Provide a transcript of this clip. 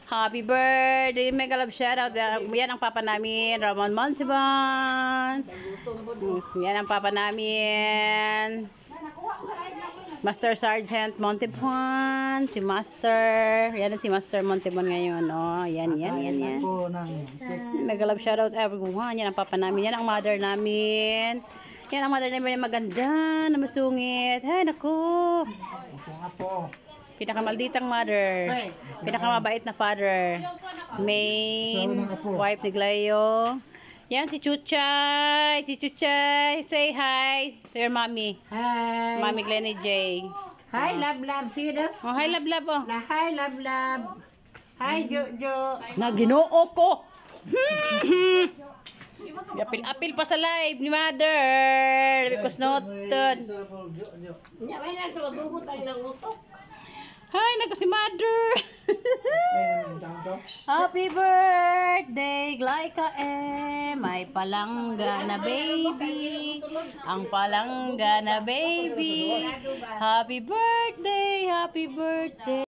Happy birthday, mega love shoutout. Yan ang papa namin, Ramon Monteban. Yan ang papa namin, Master Sergeant Monteban. Si Master. Yan si Master Monteban ngayon. Oh, yan. Mega love shoutout everyone. Yan ang papa namin. Yan ang mother namin. Yan ang mother namin, maganda, na masungit. Ay, naku. Pinakamalditang mother. Pinakamabait na father. Main wife ni Glayo. Yan si Chuchay. Si Chuchay. Say hi to your mommy. Hi. Mommy Glenny J. Hi, love. See you. Oh, hi, love. Oh. Hi, love. Hi, Jojo. Naginoo ko. Apil pa sa live ni mother. Because noted. Hi, nagka si mother. Happy birthday, Glyca M. May palangga na baby. Ang palangga na baby. Happy birthday, happy birthday.